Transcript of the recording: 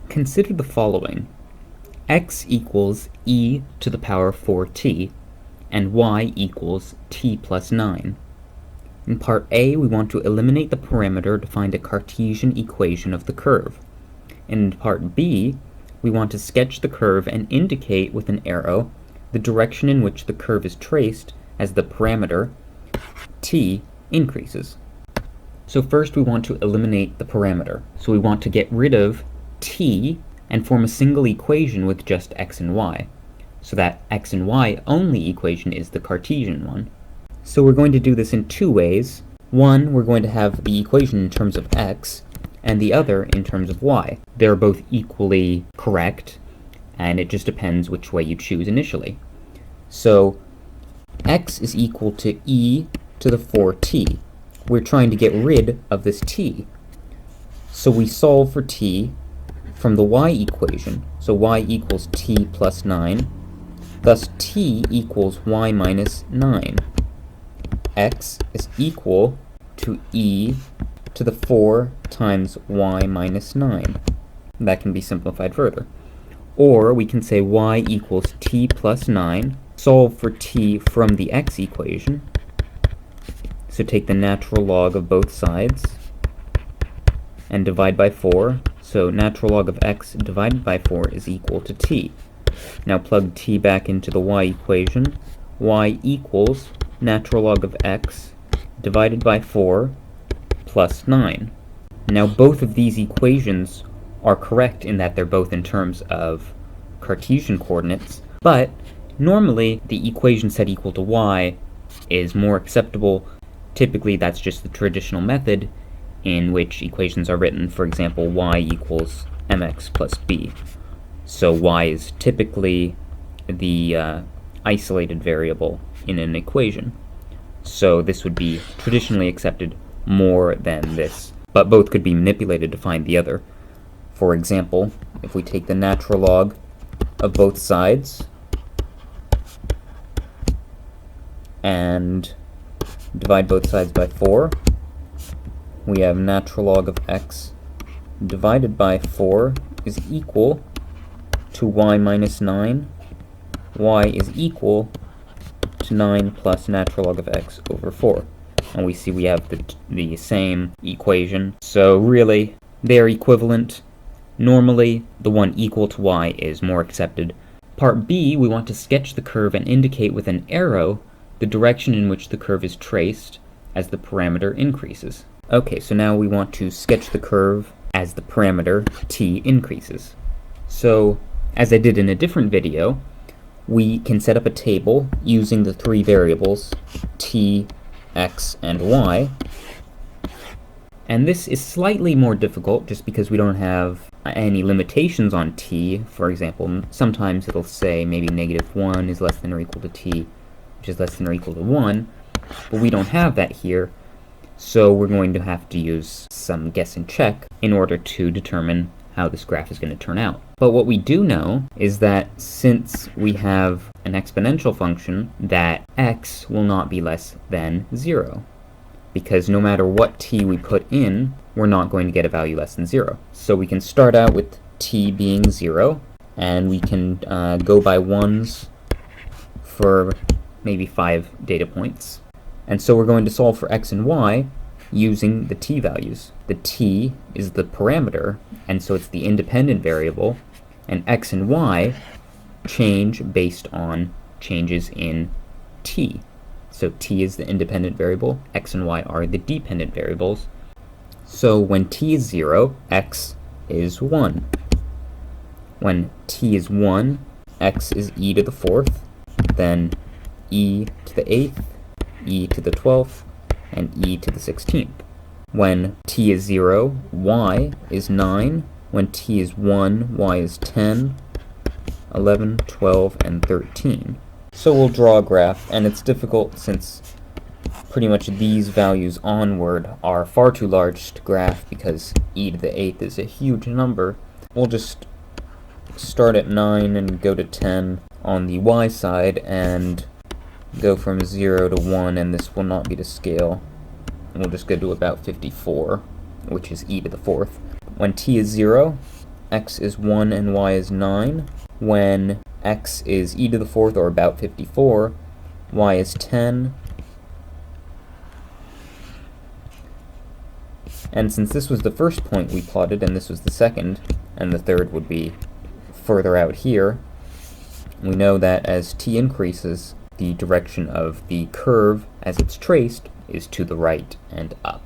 Consider the following. X equals e to the power 4t, and y equals t plus 9. In part A, we want to eliminate the parameter to find a Cartesian equation of the curve. And in part B, we want to sketch the curve and indicate with an arrow the direction in which the curve is traced as the parameter t increases. So first we want to eliminate the parameter. So we want to get rid of t and form a single equation with just x and y. So that x and y only equation is the Cartesian one. So we're going to do this in two ways. One, we're going to have the equation in terms of x, and the other in terms of y. They're both equally correct, and it just depends which way you choose initially. So x is equal to e to the 4t. We're trying to get rid of this t. So we solve for t from the y equation. So y equals t plus 9. Thus t equals y minus 9. X is equal to e to the 4 times y minus 9. That can be simplified further. Or we can say y equals t plus 9, solve for t from the x equation. So take the natural log of both sides and divide by 4. So natural log of x divided by 4 is equal to t. Now plug t back into the y equation. Y equals natural log of x divided by 4 plus 9. Now both of these equations are correct in that they're both in terms of Cartesian coordinates, but normally the equation set equal to y is more acceptable. Typically that's just the traditional method in which equations are written. For example, y equals mx plus b. So y is typically the isolated variable in an equation. So this would be traditionally accepted more than this, but both could be manipulated to find the other. For example, if we take the natural log of both sides and divide both sides by 4, we have natural log of x divided by 4 is equal to y minus 9. Y is equal to 9 plus natural log of x over 4. And we see we have the same equation. So really, they're equivalent. Normally, the one equal to y is more accepted. Part B, we want to sketch the curve and indicate with an arrow the direction in which the curve is traced as the parameter increases. Okay, so now we want to sketch the curve as the parameter t increases. So, as I did in a different video, we can set up a table using the three variables t, x, and y. And this is slightly more difficult just because we don't have any limitations on t. For example, sometimes it'll say maybe -1 is less than or equal to t, which is less than or equal to 1, but we don't have that here, so we're going to have to use some guess and check in order to determine how this graph is going to turn out. But what we do know is that since we have an exponential function, that x will not be less than 0. Because no matter what t we put in, we're not going to get a value less than 0. So we can start out with t being 0, and we can go by ones for maybe 5 data points. And so we're going to solve for x and y using the t values. The t is the parameter, and so it's the independent variable, and x and y change based on changes in t. So t is the independent variable, x and y are the dependent variables. So when t is 0, x is 1. When t is 1, x is e to the 4th, then e to the 8th, e to the 12th, and e to the 16th. When t is 0, y is 9. When t is 1, y is 10, 11, 12, and 13. So we'll draw a graph, and it's difficult since pretty much these values onward are far too large to graph because e to the 8th is a huge number. We'll just start at 9 and go to 10 on the y side and go from 0 to 1, and this will not be to scale. And we'll just go to about 54, which is e to the 4th. When t is 0, x is 1 and y is 9. When x is e to the 4th, or about 54, y is 10. And since this was the first point we plotted, and this was the second, and the third would be further out here, we know that as t increases, the direction of the curve as it's traced is to the right and up.